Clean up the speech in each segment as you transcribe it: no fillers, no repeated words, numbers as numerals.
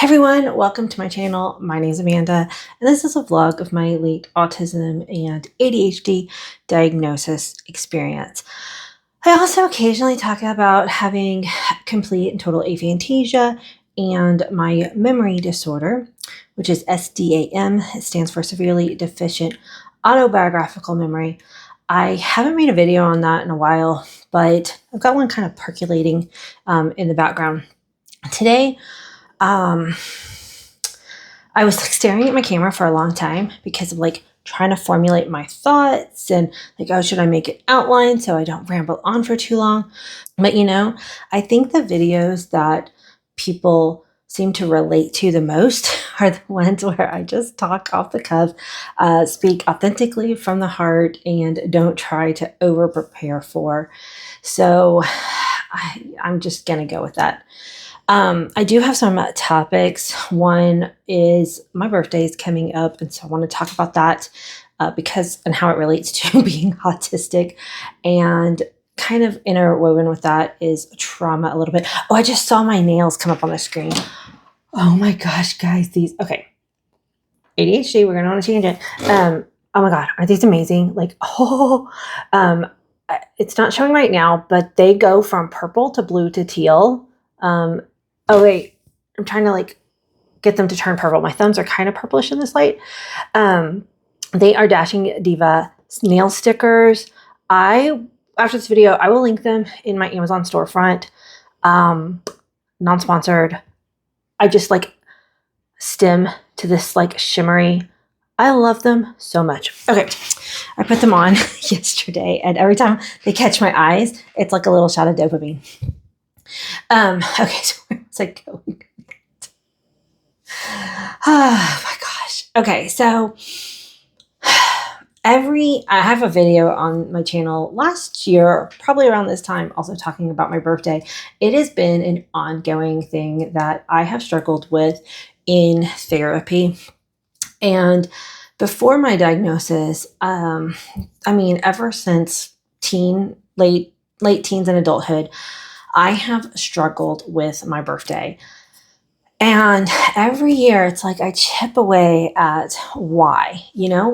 Hey everyone, welcome to my channel. My name is Amanda, and this is a vlog of my late autism and ADHD diagnosis experience. I also occasionally talk about having complete and total aphantasia and my memory disorder, which is SDAM. It stands for Severely Deficient Autobiographical Memory. I haven't made a video on that in a while, but I've got one kind of percolating in the background. Today, I was staring at my camera for a long time because of trying to formulate my thoughts and oh, should I make it outline so I don't ramble on for too long? But I think the videos that people seem to relate to the most are the ones where I just talk off the cuff, speak authentically from the heart, and don't try to over prepare for. So I'm just gonna go with that. I do have some topics. One is my birthday is coming up, and so I want to talk about that and how it relates to being autistic, and kind of interwoven with that is trauma a little bit. Oh, I just saw my nails come up on the screen. Oh my gosh, guys, okay. ADHD, we're going on a tangent. Oh my God, aren't these amazing? It's not showing right now, but they go from purple to blue to teal. Oh wait, I'm trying to get them to turn purple. My thumbs are kind of purplish in this light. They are Dashing Diva nail stickers. After this video, I will link them in my Amazon storefront. Non-sponsored. I just stem to this shimmery. I love them so much. Okay, I put them on yesterday, and every time they catch my eyes, it's like a little shot of dopamine. Okay, so where was I going? Oh my gosh. Okay, so I have a video on my channel last year, probably around this time, also talking about my birthday. It has been an ongoing thing that I have struggled with in therapy. And before my diagnosis, ever since late teens and adulthood, I have struggled with my birthday. And every year it's I chip away at why.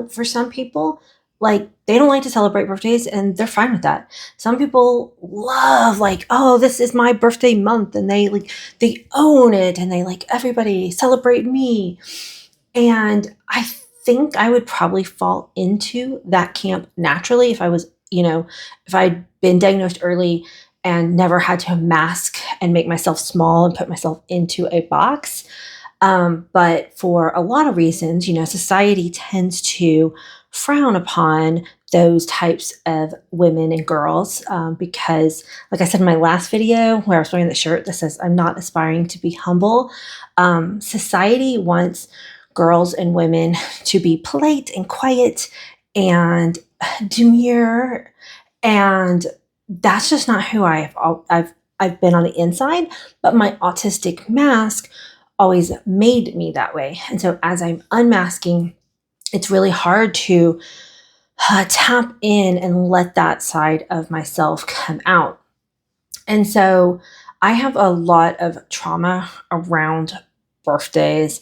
For some people, they don't like to celebrate birthdays and they're fine with that. Some people love oh, this is my birthday month, and they own it, and they everybody celebrate me. And I think I would probably fall into that camp naturally if I was, if I'd been diagnosed early and never had to mask and make myself small and put myself into a box. But for a lot of reasons, society tends to frown upon those types of women and girls because, like I said in my last video where I was wearing the shirt that says, "I'm not aspiring to be humble," society wants girls and women to be polite and quiet and demure, and that's just not who I've been on the inside, but my autistic mask always made me that way. And so as I'm unmasking, it's really hard to tap in and let that side of myself come out. And so I have a lot of trauma around birthdays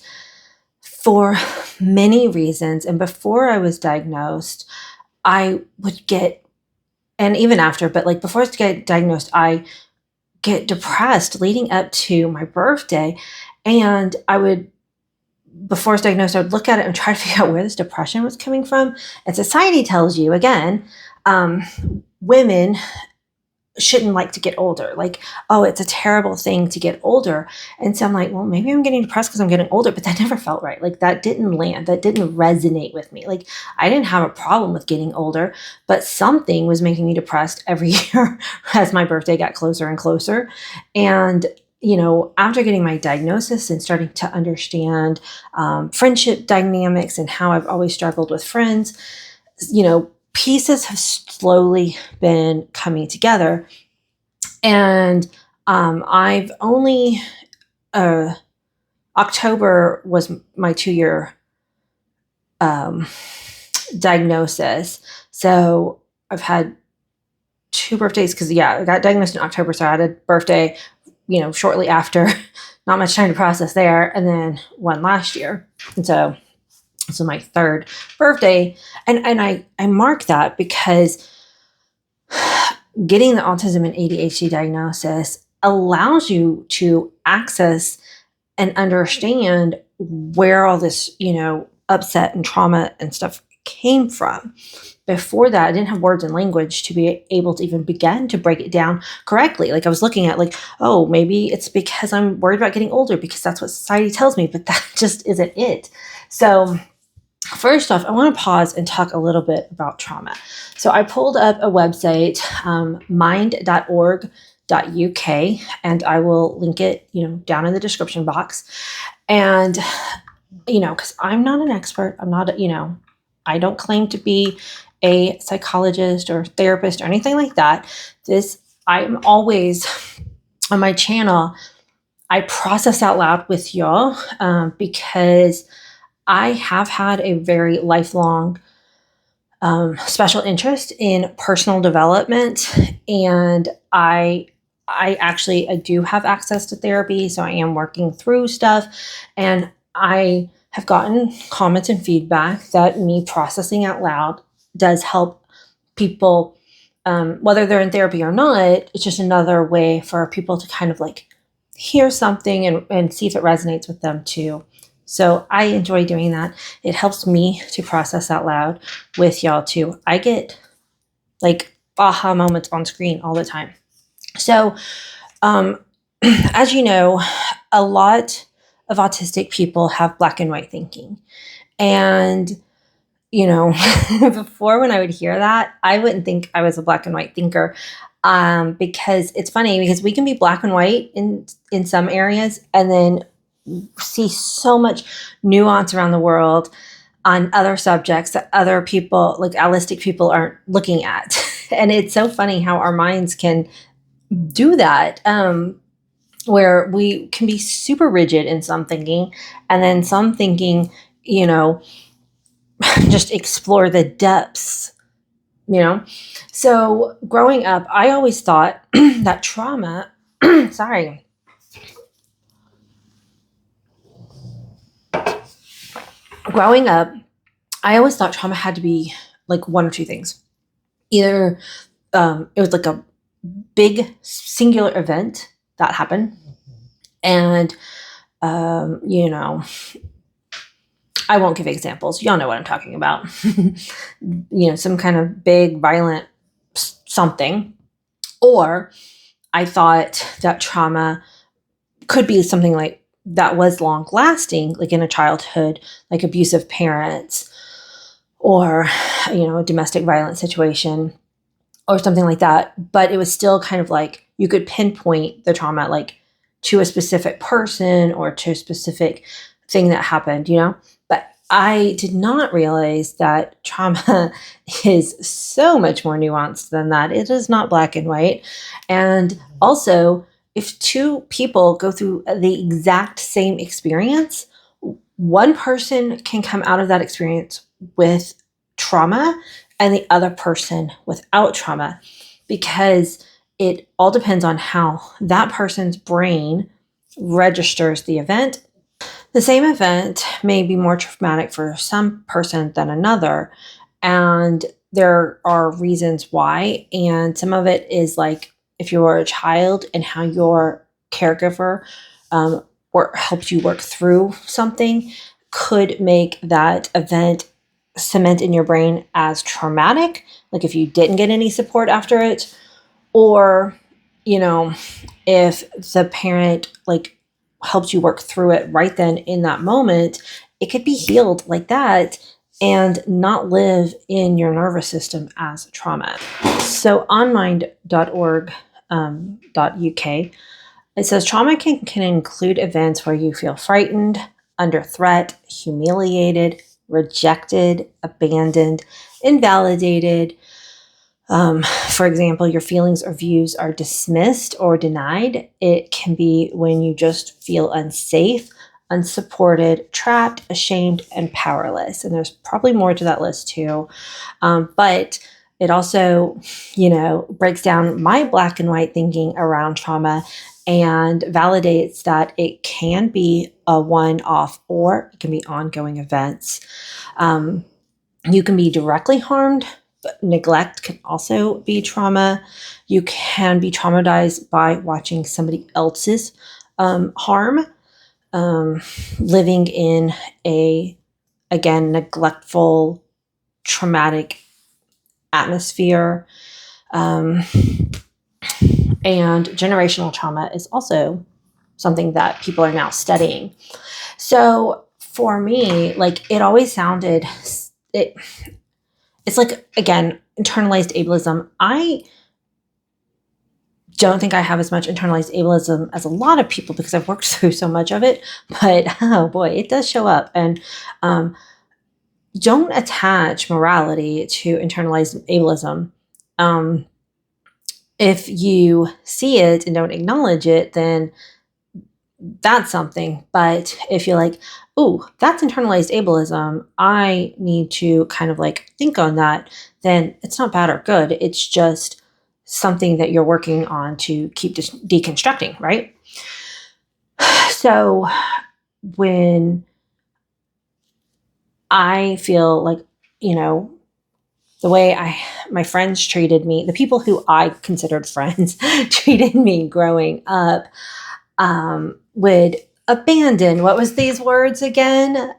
for many reasons. And before I was diagnosed, I would get, and even after, but before I get diagnosed, I get depressed leading up to my birthday. And before I was diagnosed, I would look at it and try to figure out where this depression was coming from. And society tells you, again, women shouldn't like to get older. Oh, it's a terrible thing to get older. And so I'm well, maybe I'm getting depressed because I'm getting older, but that never felt right. That didn't land. That didn't resonate with me. I didn't have a problem with getting older, but something was making me depressed every year as my birthday got closer and closer. And after getting my diagnosis and starting to understand friendship dynamics and how I've always struggled with friends, pieces have slowly been coming together. And I've only, October was my 2-year diagnosis. So I've had 2 birthdays because, I got diagnosed in October. So I had a birthday, shortly after not much time to process there. And then one last year. And so my third birthday. And I mark that because getting the autism and ADHD diagnosis allows you to access and understand where all this, upset and trauma and stuff came from. Before that, I didn't have words and language to be able to even begin to break it down correctly. Like I was looking at oh, maybe it's because I'm worried about getting older because that's what society tells me, but that just isn't it. So first off, I want to pause and talk a little bit about trauma. So I pulled up a website, mind.org.uk, and I will link it, down in the description box. And, because I'm not an expert, I'm not, I don't claim to be a psychologist or therapist or anything like that. I'm always on my channel, I process out loud with y'all because I have had a very lifelong special interest in personal development, and I do have access to therapy, so I am working through stuff, and I have gotten comments and feedback that me processing out loud does help people, whether they're in therapy or not. It's just another way for people to kind of hear something and see if it resonates with them too. So I enjoy doing that. It helps me to process out loud with y'all too. I get aha moments on screen all the time. So, as you know, a lot of autistic people have black and white thinking. And, before when I would hear that, I wouldn't think I was a black and white thinker. Because it's funny because we can be black and white in some areas and then see so much nuance around the world on other subjects that other people, allistic people, aren't looking at. And it's so funny how our minds can do that, where we can be super rigid in some thinking, and then some thinking, just explore the depths, So growing up, I always thought that trauma, sorry, growing up, I always thought trauma had to be one or two things. Either it was a big singular event that happened, and I won't give examples. Y'all know what I'm talking about. Some kind of big violent something. Or I thought that trauma could be something that was long lasting, in a childhood, abusive parents, or, a domestic violence situation or something like that. But it was still kind of you could pinpoint the trauma, to a specific person or to a specific thing that happened, But I did not realize that trauma is so much more nuanced than that. It is not black and white. And also, if two people go through the exact same experience, one person can come out of that experience with trauma and the other person without trauma, because it all depends on how that person's brain registers the event. The same event may be more traumatic for some person than another, and there are reasons why. And some of it is if you're a child and how your caregiver helped you work through something could make that event cement in your brain as traumatic, if you didn't get any support after it, or if the parent helped you work through it right then in that moment, it could be healed like that and not live in your nervous system as trauma. So on mind.org.uk, it says trauma can include events where you feel frightened, under threat, humiliated, rejected, abandoned, invalidated. For example, your feelings or views are dismissed or denied. It can be when you just feel unsafe, unsupported, trapped, ashamed, and powerless. And there's probably more to that list too. But It also, breaks down my black and white thinking around trauma and validates that it can be a one-off or it can be ongoing events. You can be directly harmed, but neglect can also be trauma. You can be traumatized by watching somebody else's harm, living in a, again, neglectful, traumatic atmosphere. And generational trauma is also something that people are now studying. So for me, like, it always sounded, it's like, again, internalized ableism. I don't think I have as much internalized ableism as a lot of people because I've worked through so much of it, but oh boy, it does show up. And don't attach morality to internalized ableism. If you see it and don't acknowledge it, then that's something. But if you're like, oh, that's internalized ableism, I need to kind of like think on that, then it's not bad or good. It's just something that you're working on to keep deconstructing, right? So when I feel like, the way my friends treated me, the people who I considered friends treated me growing up, would abandon, what was these words again?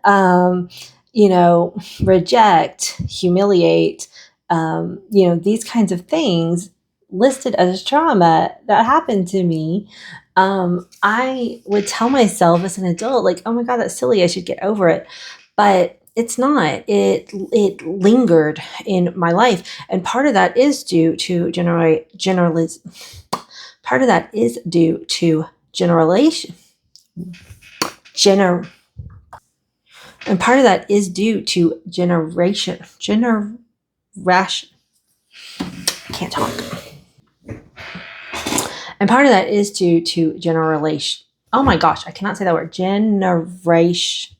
Reject, humiliate, these kinds of things listed as trauma that happened to me. I would tell myself as an adult, like, oh my God, that's silly. I should get over it. But it's not. It lingered in my life. And part of that is due to part of that is due to generation. And part of that is due to generation. Can't talk. And part of that is due to generation. Oh my gosh, I cannot say that word. Generation.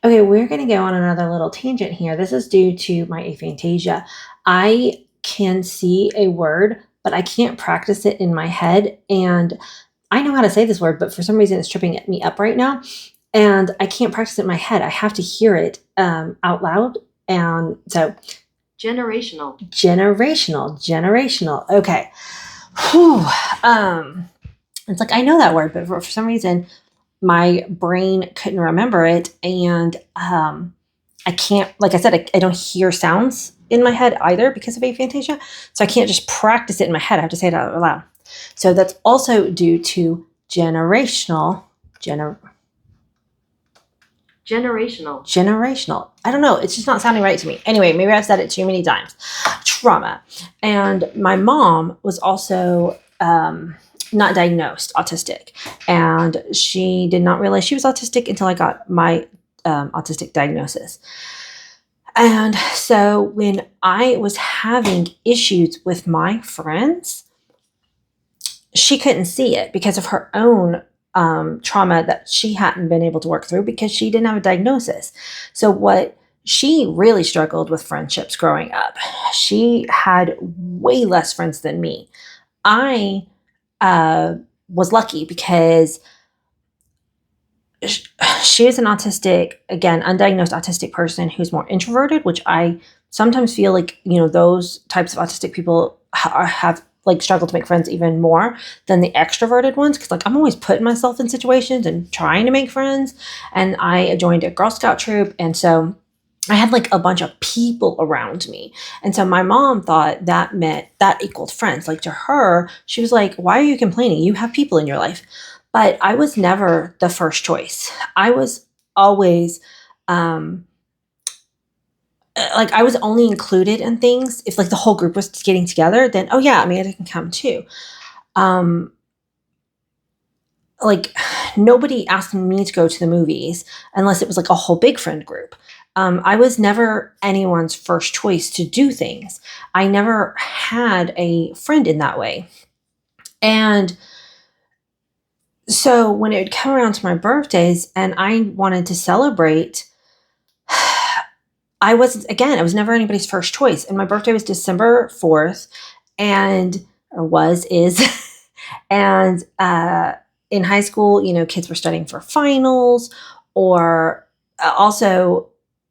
Okay, we're going to go on another little tangent here. This is due to my aphantasia. I can see a word, but I can't practice it in my head. And I know how to say this word, but for some reason it's tripping me up right now. And I can't practice it in my head. I have to hear it out loud. And so generational. Okay. Whew. It's like, I know that word, but for some reason my brain couldn't remember it. And I can't, like I said, I don't hear sounds in my head either because of aphantasia. So I can't just practice it in my head. I have to say it out loud. So that's also due to generational. I don't know. It's just not sounding right to me. Anyway, maybe I've said it too many times. Trauma. And my mom was also not diagnosed autistic. And she did not realize she was autistic until I got my autistic diagnosis. And so when I was having issues with my friends, she couldn't see it because of her own trauma that she hadn't been able to work through because she didn't have a diagnosis. So what she really struggled with friendships growing up. She had way less friends than me. I was lucky because she is an autistic, again, undiagnosed autistic person who's more introverted, which I sometimes feel like, those types of autistic people have like struggled to make friends even more than the extroverted ones. Cause like I'm always putting myself in situations and trying to make friends. And I joined a Girl Scout troop. And so I had like a bunch of people around me. And so my mom thought that meant that equaled friends. Like to her, she was like, why are you complaining? You have people in your life. But I was never the first choice. I was always, like I was only included in things if like the whole group was getting together, then, oh yeah, Amanda can come too. Like nobody asked me to go to the movies unless it was like a whole big friend group. I was never anyone's first choice to do things. I never had a friend in that way. And so when it would come around to my birthdays and I wanted to celebrate, I wasn't, again, I was never anybody's first choice. And my birthday was December 4th and, or was, is, and in high school, you know, kids were studying for finals, or also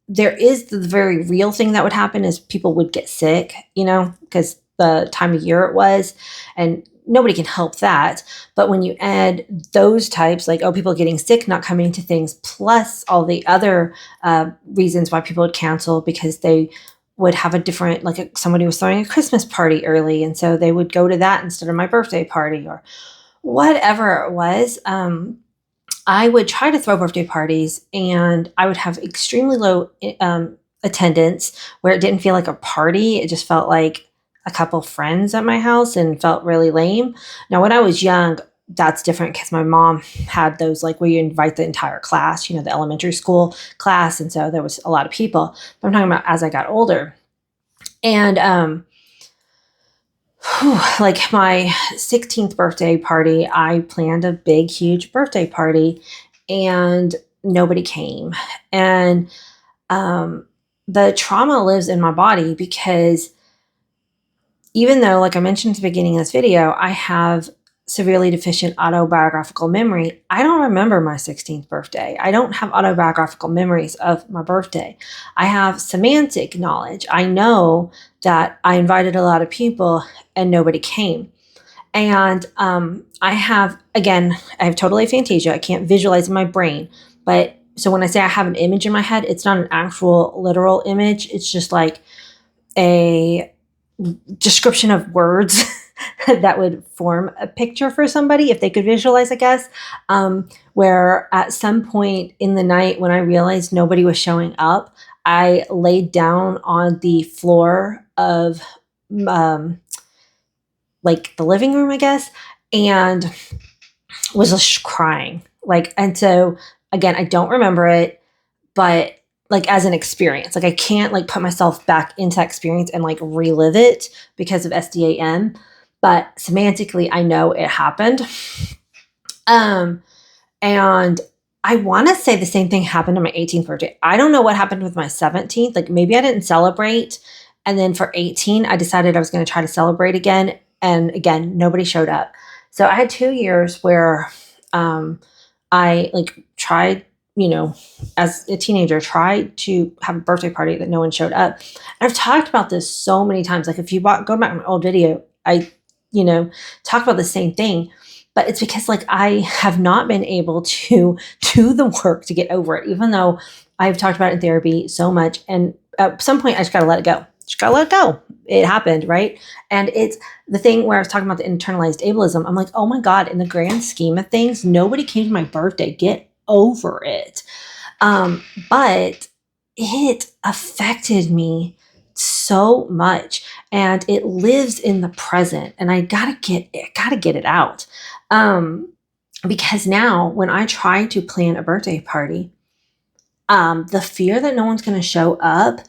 there is the very real thing that would happen is people would get sick, you know, because the time of year it was, and nobody can help that. But when you add those types, like, oh, people getting sick, not coming to things, plus all the other reasons why people would cancel because they would have a different, like somebody was throwing a Christmas party early, and so they would go to that instead of my birthday party or whatever it was. I would try to throw birthday parties and I would have extremely low attendance where it didn't feel like a party. It just felt like a couple friends at my house and felt really lame. Now, when I was young, that's different because my mom had those like where you invite the entire class, you know, the elementary school class. And so there was a lot of people. But I'm talking about as I got older. And like my 16th birthday party, I planned a big, huge birthday party and nobody came. And the trauma lives in my body because even though, like I mentioned at the beginning of this video, I have severely deficient autobiographical memory, I don't remember my 16th birthday. I don't have autobiographical memories of my birthday. I have semantic knowledge. I know that I invited a lot of people and nobody came. And I have total aphantasia. I can't visualize in my brain. But so when I say I have an image in my head, it's not an actual literal image. It's just like a description of words that would form a picture for somebody if they could visualize, I guess. Where at some point in the night when I realized nobody was showing up, I laid down on the floor of like the living room, I guess, and was just crying. Like, and so again, I don't remember it, but like as an experience, like I can't like put myself back into that experience and like relive it because of SDAM, but semantically, I know it happened. And I want to say the same thing happened on my 18th birthday. I don't know what happened with my 17th. Like maybe I didn't celebrate. And then for 18, I decided I was going to try to celebrate again. And again, nobody showed up. So I had 2 years where I like tried, you know, as a teenager, tried to have a birthday party that no one showed up. And I've talked about this so many times. Like if you go back to my old video, I, you know, talk about the same thing. But it's because like I have not been able to do the work to get over it, even though I've talked about it in therapy so much. And at some point, I just got to let it go. Just got to let it go. It happened, right? And it's the thing where I was talking about the internalized ableism. I'm like, oh my God, in the grand scheme of things, nobody came to my birthday. Get over it. But it affected me so much and it lives in the present and I gotta get it out. Because now when I try to plan a birthday party, the fear that no one's going to show up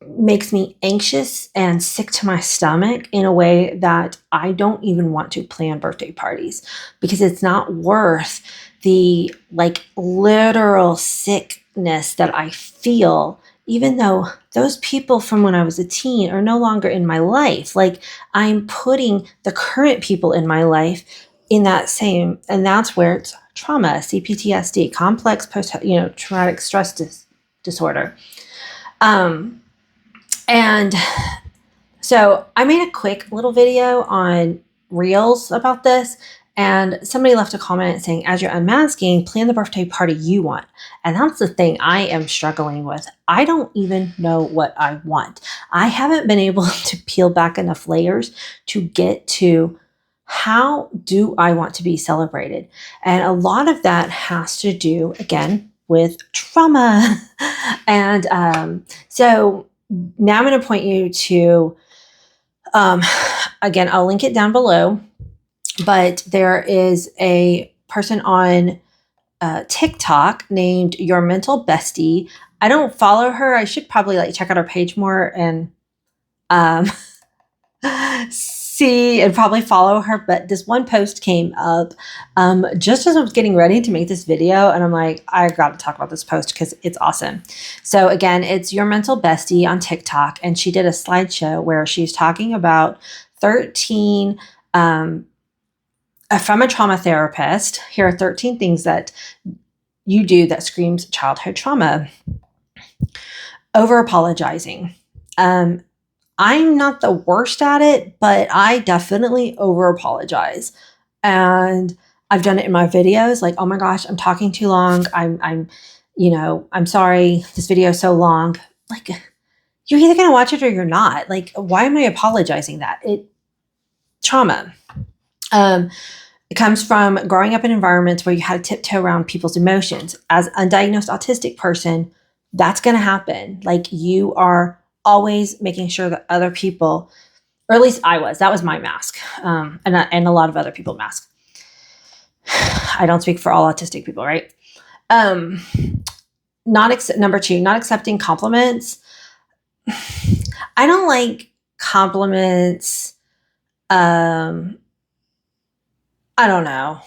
makes me anxious and sick to my stomach in a way that I don't even want to plan birthday parties because it's not worth the like literal sickness that I feel, even though those people from when I was a teen are no longer in my life. Like I'm putting the current people in my life in that same, and that's where it's trauma, CPTSD, complex traumatic stress disorder. And so I made a quick little video on Reels about this, and somebody left a comment saying, as you're unmasking, plan the birthday party you want. And that's the thing I am struggling with. I don't even know what I want. I haven't been able to peel back enough layers to get to how do I want to be celebrated? And a lot of that has to do, again, with trauma. And so now I'm going to point you to, again, I'll link it down below, but there is a person on TikTok named Your Mental Bestie. I don't follow her. I should probably like check out her page more. And see and probably follow her, but this one post came up just as I was getting ready to make this video, and I'm like, I got to talk about this post because it's awesome. So again, it's Your Mental Bestie on TikTok, and she did a slideshow where she's talking about 13 from a trauma therapist. Here are 13 things that you do that screams childhood trauma. Over apologizing. I'm not the worst at it, but I definitely over apologize. And I've done it in my videos, like, oh my gosh, I'm talking too long. I'm sorry, this video is so long. Like, you're either going to watch it or you're not. Like, why am I apologizing that? Trauma. It comes from growing up in environments where you had to tiptoe around people's emotions. As a undiagnosed autistic person, that's going to happen. Like, you are always making sure that other people, or at least that was my mask, and a lot of other people mask. I don't speak for all autistic people, right? Number 2, not accepting compliments. I don't like compliments. I don't know.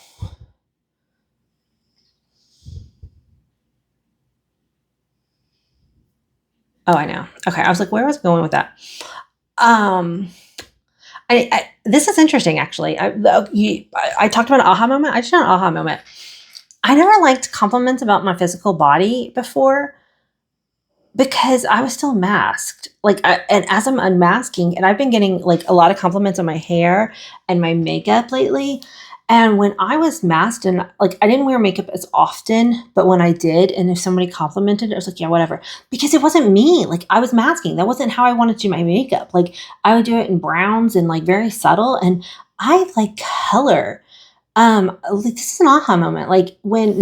Oh, I know. Okay. I was like, where was I going with that? This is interesting, actually. I talked about an aha moment. I just had an aha moment. I never liked compliments about my physical body before because I was still masked. And as I'm unmasking, and I've been getting like a lot of compliments on my hair and my makeup lately. And when I was masked, and like, I didn't wear makeup as often, but when I did, and if somebody complimented it, I was like, yeah, whatever. Because it wasn't me. Like, I was masking. That wasn't how I wanted to do my makeup. Like, I would do it in browns and like very subtle. And I like color. This is an aha moment. Like, when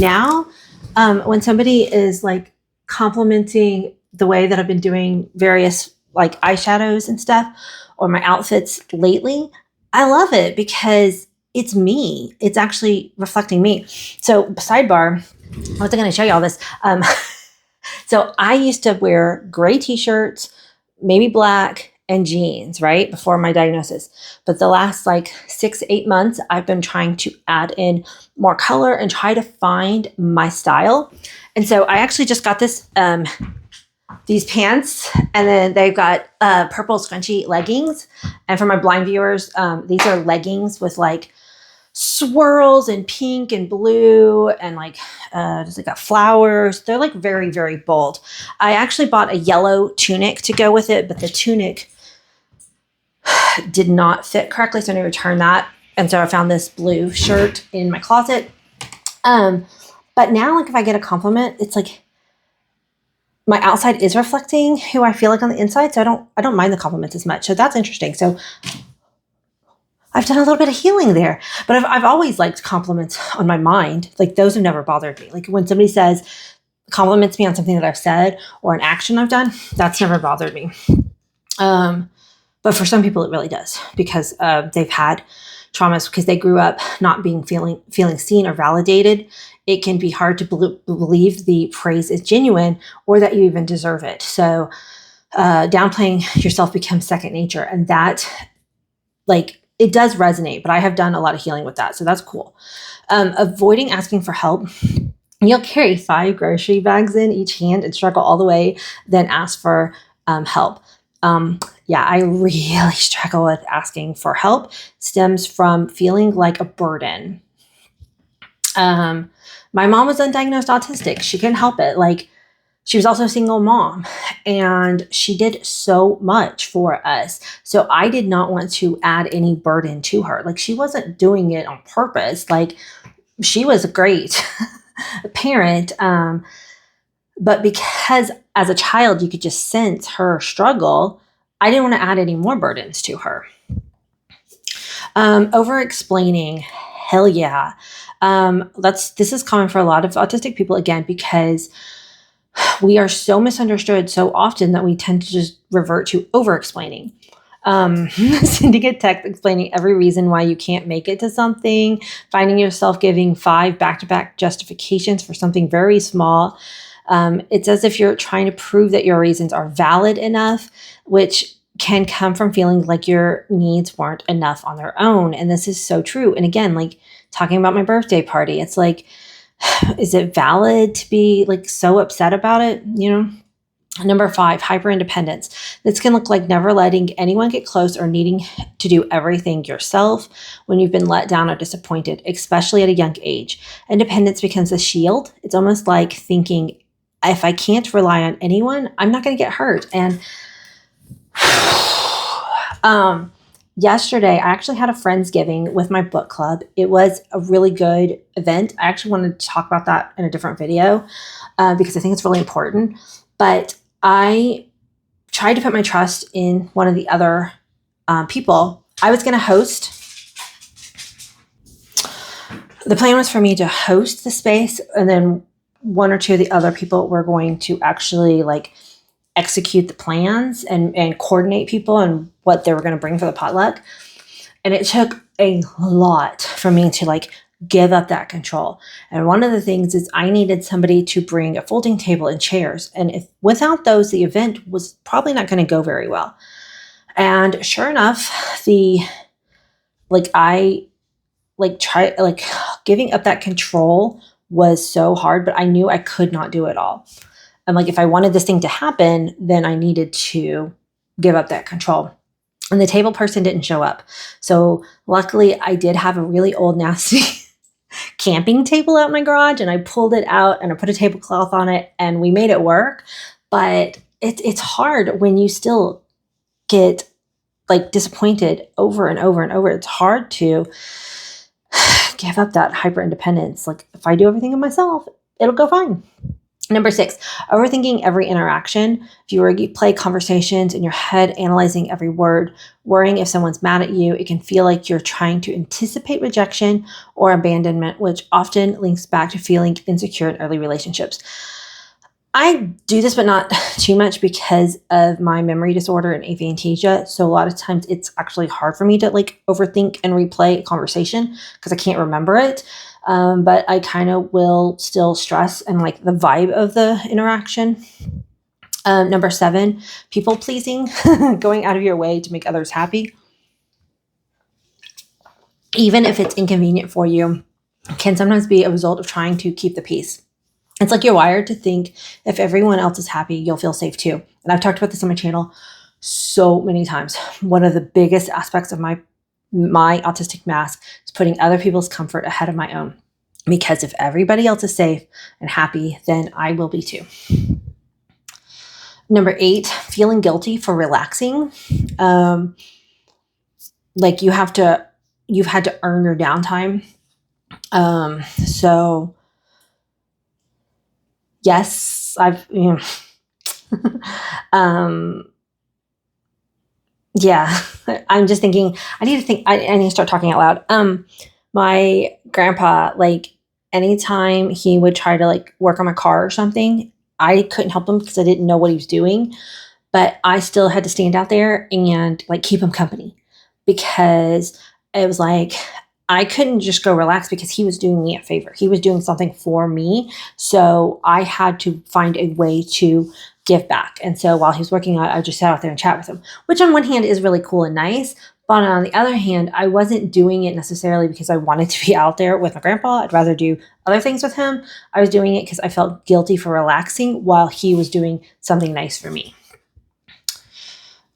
somebody is like complimenting the way that I've been doing various like eyeshadows and stuff, or my outfits lately, I love it because it's me. It's actually reflecting me. So sidebar, I wasn't going to show you all this. So I used to wear gray t-shirts, maybe black, and jeans, right, before my diagnosis. But the last like 6-8 months, I've been trying to add in more color and try to find my style. And so I actually just got these pants, and then they've got purple scrunchy leggings. And for my blind viewers, these are leggings with like swirls and pink and blue, and like they got flowers. They're like very, very bold. I actually bought a yellow tunic to go with it, but the tunic did not fit correctly, so I need to return that. And so I found this blue shirt in my closet. But now, like, if I get a compliment, it's like my outside is reflecting who I feel like on the inside. So I don't mind the compliments as much. So that's interesting. So I've done a little bit of healing there, but I've always liked compliments on my mind. Like, those have never bothered me. Like, when somebody compliments me on something that I've said or an action I've done, that's never bothered me. But for some people it really does, because they've had traumas because they grew up not feeling seen or validated. It can be hard to believe the praise is genuine or that you even deserve it. So downplaying yourself becomes second nature, and that, like, it does resonate, but I have done a lot of healing with that. So that's cool. Avoiding asking for help. You'll carry 5 grocery bags in each hand and struggle all the way, then ask for help. Yeah, I really struggle with asking for help. Stems from feeling like a burden. My mom was undiagnosed autistic. She couldn't help it. Like, she was also a single mom, and she did so much for us. So I did not want to add any burden to her. Like, she wasn't doing it on purpose. Like, she was a great parent. But because as a child, you could just sense her struggle, I didn't want to add any more burdens to her. Over explaining. Hell yeah. This is common for a lot of autistic people, again, because we are so misunderstood so often that we tend to just revert to over-explaining. Sending a text explaining every reason why you can't make it to something, finding yourself giving 5 back-to-back justifications for something very small. It's as if you're trying to prove that your reasons are valid enough, which can come from feeling like your needs weren't enough on their own. And this is so true. And again, like talking about my birthday party, it's like, is it valid to be like so upset about it? You know? Number 5, hyperindependence. This can look like never letting anyone get close or needing to do everything yourself when you've been let down or disappointed, especially at a young age. Independence becomes a shield. It's almost like thinking, if I can't rely on anyone, I'm not going to get hurt. And yesterday, I actually had a Friendsgiving with my book club. It was a really good event. I actually wanted to talk about that in a different video because I think it's really important. But I tried to put my trust in one of the other people. I was going to host. The plan was for me to host the space, and then one or two of the other people were going to actually like execute the plans and coordinate people and what they were going to bring for the potluck. And it took a lot for me to like give up that control. And one of the things is I needed somebody to bring a folding table and chairs. And if without those, the event was probably not going to go very well. And sure enough, giving up that control was so hard, but I knew I could not do it all. And like, if I wanted this thing to happen, then I needed to give up that control. And the table person didn't show up. So luckily I did have a really old, nasty camping table out in my garage, and I pulled it out and I put a tablecloth on it and we made it work. But it's hard when you still get like disappointed over and over and over. It's hard to give up that hyper independence. Like if I do everything in myself, it'll go fine. Number 6, overthinking every interaction. If you replay conversations in your head, analyzing every word, worrying if someone's mad at you, it can feel like you're trying to anticipate rejection or abandonment, which often links back to feeling insecure in early relationships. I do this, but not too much because of my memory disorder and aphantasia. So a lot of times it's actually hard for me to like overthink and replay a conversation because I can't remember it. But I kind of will still stress and like the vibe of the interaction. Number 7, people pleasing, going out of your way to make others happy. Even if it's inconvenient for you, can sometimes be a result of trying to keep the peace. It's like you're wired to think if everyone else is happy, you'll feel safe too. And I've talked about this on my channel so many times. One of the biggest aspects of my autistic mask is putting other people's comfort ahead of my own. Because if everybody else is safe and happy, then I will be too. Number 8, feeling guilty for relaxing. Like you've had to earn your downtime. So yes, yeah, I'm just thinking, I need to start talking out loud. My grandpa, like anytime he would try to like work on my car or something, I couldn't help him because I didn't know what he was doing, but I still had to stand out there and like keep him company because it was like, I couldn't just go relax because he was doing me a favor. He was doing something for me. So I had to find a way to give back. And so while he was working on it, I just sat out there and chat with him, which on one hand is really cool and nice. But on the other hand, I wasn't doing it necessarily because I wanted to be out there with my grandpa. I'd rather do other things with him. I was doing it because I felt guilty for relaxing while he was doing something nice for me.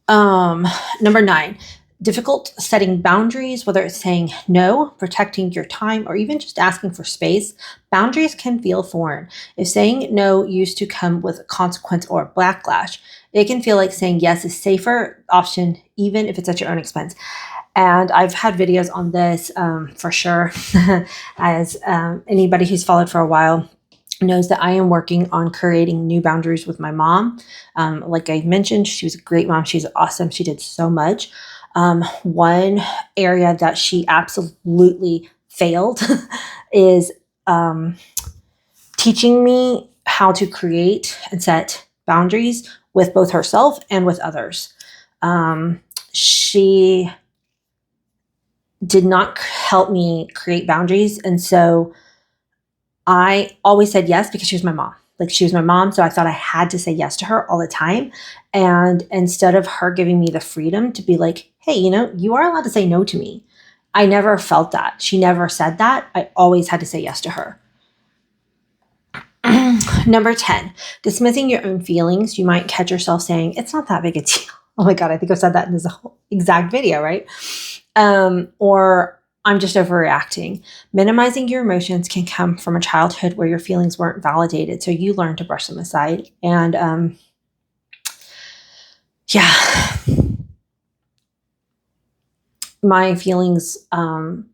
Number 9, difficult setting boundaries, whether it's saying no, protecting your time, or even just asking for space. Boundaries can feel foreign. If saying no used to come with a consequence or a backlash, it can feel like saying yes is safer option, even if it's at your own expense. And I've had videos on this for sure, as anybody who's followed for a while knows that I am working on creating new boundaries with my mom. Like I mentioned, she was a great mom. She's awesome. She did so much. One area that she absolutely failed is teaching me how to create and set boundaries with both herself and with others. She did not help me create boundaries. And so I always said yes because she was my mom. like she was my mom. So I thought I had to say yes to her all the time. And instead of her giving me the freedom to be like, hey, you are allowed to say no to me. I never felt that. She never said that. I always had to say yes to her. Number 10, dismissing your own feelings. You might catch yourself saying, it's not that big a deal. Oh my God, I think I've said that in this whole exact video, right? Or I'm just overreacting. Minimizing your emotions can come from a childhood where your feelings weren't validated. So you learn to brush them aside. And yeah, my feelings, like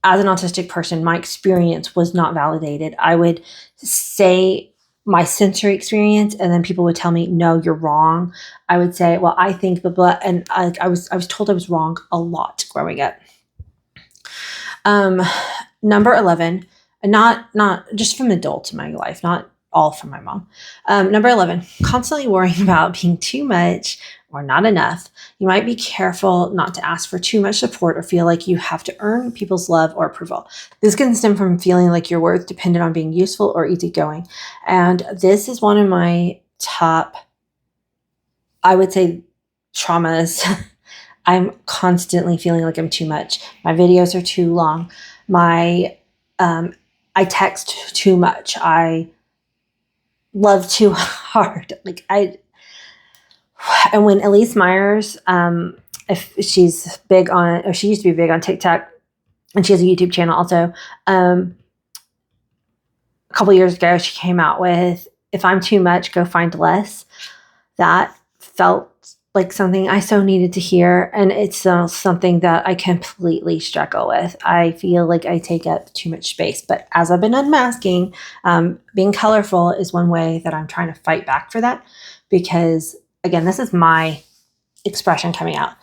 as an autistic person, my experience was not validated. I would say my sensory experience, and then people would tell me, no, you're wrong. I would say, well, I think blah, blah. And I was told I was wrong a lot growing up. Number 11, not just from adults in my life, not all from my mom. Number 11, constantly worrying about being too much or not enough. You might be careful not to ask for too much support or feel like you have to earn people's love or approval. This can stem from feeling like your worth depended on being useful or easygoing. And this is one of my top, I would say, traumas. I'm constantly feeling like I'm too much. My videos are too long. I text too much. I love too hard. And when Elise Myers, if she's big on, or she used to be big on TikTok, and she has a YouTube channel also. A couple years ago, she came out with, if I'm too much, go find less. That felt like something I so needed to hear. And it's something that I completely struggle with. I feel like I take up too much space. But as I've been unmasking, being colorful is one way that I'm trying to fight back for that. Because, again, this is my expression coming out.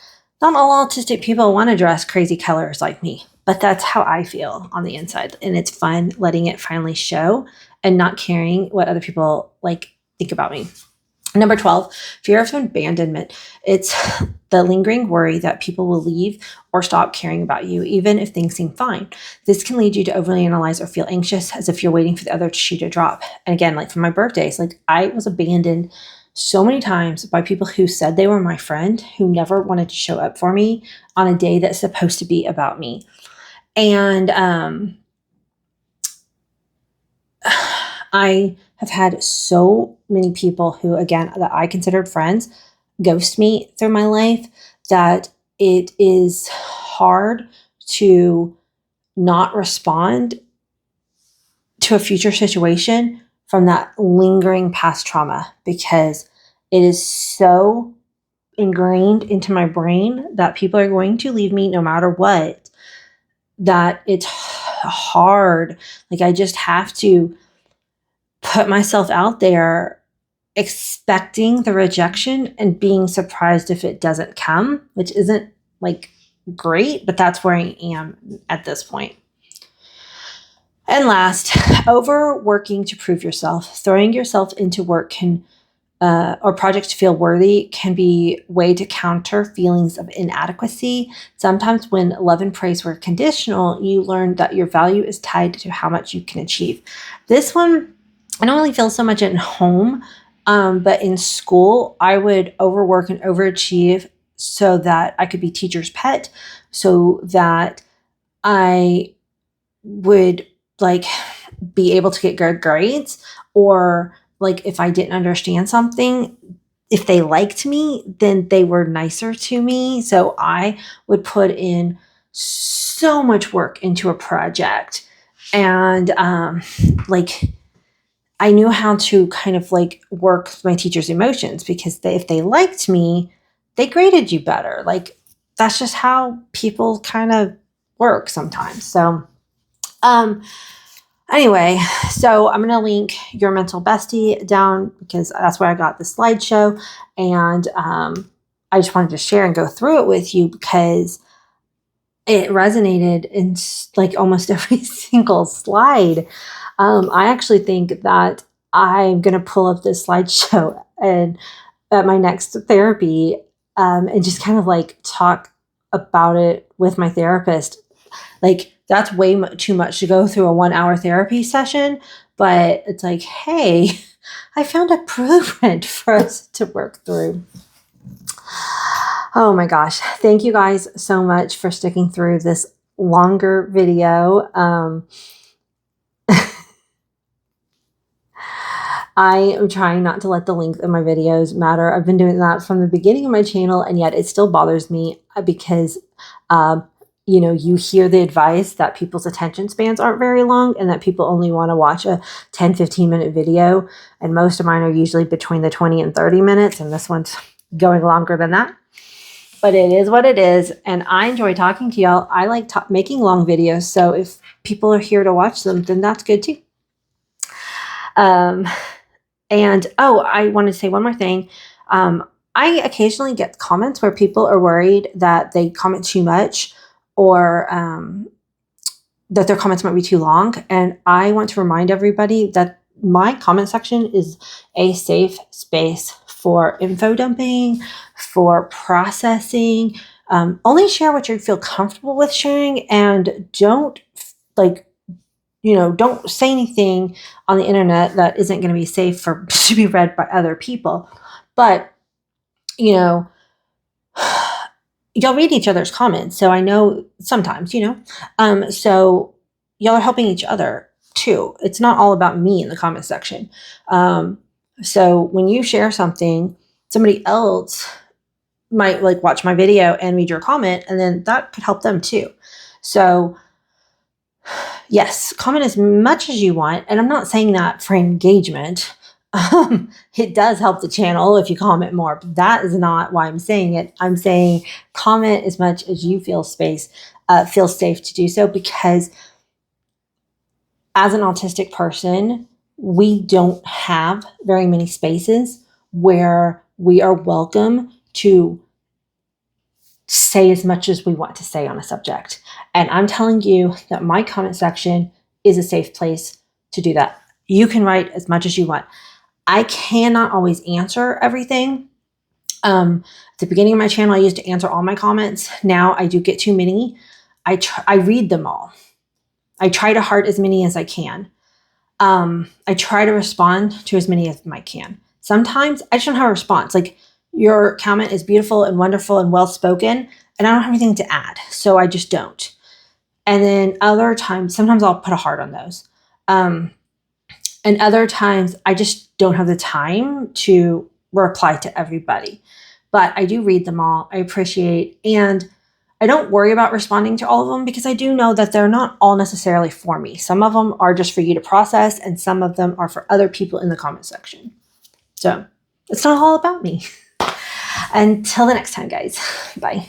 Not all autistic people want to dress crazy colors like me. But that's how I feel on the inside. And it's fun letting it finally show and not caring what other people think about me. Number 12, fear of abandonment. It's the lingering worry that people will leave or stop caring about you, even if things seem fine. This can lead you to overly analyze or feel anxious as if you're waiting for the other shoe to drop. And again, like for my birthdays, I was abandoned so many times by people who said they were my friend, who never wanted to show up for me on a day that's supposed to be about me. And I have had so many people who, again, that I considered friends, ghost me through my life, that it is hard to not respond to a future situation from that lingering past trauma, because it is so ingrained into my brain that people are going to leave me no matter what, that it's hard. I just have to put myself out there expecting the rejection and being surprised if it doesn't come, which isn't great, but that's where I am at this point. And last, overworking to prove yourself. Throwing yourself into work or projects to feel worthy can be a way to counter feelings of inadequacy. Sometimes when love and praise were conditional, you learn that your value is tied to how much you can achieve. This one, I don't really feel so much at home, but in school, I would overwork and overachieve so that I could be teacher's pet, so that I would be able to get good grades, or if I didn't understand something, if they liked me, then they were nicer to me. So I would put in so much work into a project, and I knew how to kind of work my teacher's emotions, because if they liked me, they graded you better. That's just how people kind of work sometimes. So, anyway, so I'm going to link Your Mental Bestie down, because that's where I got the slideshow. And I just wanted to share and go through it with you, because it resonated in almost every single slide. I actually think that I'm going to pull up this slideshow and at my next therapy, and just kind of talk about it with my therapist. Like, that's way too much to go through a 1-hour therapy session. But it's like, hey, I found a blueprint for us to work through. Oh my gosh. Thank you guys so much for sticking through this longer video. I am trying not to let the length of my videos matter. I've been doing that from the beginning of my channel, and yet it still bothers me because, you hear the advice that people's attention spans aren't very long and that people only want to watch a 10, 15-minute video. And most of mine are usually between the 20 and 30 minutes, and this one's going longer than that. But it is what it is, and I enjoy talking to y'all. I like making long videos, so if people are here to watch them, then that's good too. And I want to say one more thing. I occasionally get comments where people are worried that they comment too much or that their comments might be too long. And I want to remind everybody that my comment section is a safe space for info dumping, for processing. Only share what you feel comfortable with sharing, and don't don't say anything on the internet that isn't going to be safe to be read by other people. But, y'all read each other's comments. So I know sometimes, so y'all are helping each other too. It's not all about me in the comment section. So when you share something, somebody else might watch my video and read your comment, and then that could help them too. So yes, comment as much as you want. And I'm not saying that for engagement. It does help the channel if you comment more, but that is not why I'm saying it. I'm saying comment as much as you feel safe to do so, because as an autistic person, we don't have very many spaces where we are welcome to say as much as we want to say on a subject. And I'm telling you that my comment section is a safe place to do that. You can write as much as you want. I cannot always answer everything. At the beginning of my channel, I used to answer all my comments. Now I do get too many. I read them all. I try to heart as many as I can. I try to respond to as many as I can. Sometimes I just don't have a response. Like, your comment is beautiful and wonderful and well-spoken, and I don't have anything to add, so I just don't. And then other times, sometimes I'll put a heart on those. And other times, I just don't have the time to reply to everybody. But I do read them all. I appreciate, and I don't worry about responding to all of them, because I do know that they're not all necessarily for me. Some of them are just for you to process, and some of them are for other people in the comment section. So it's not all about me. Until the next time, guys. Bye.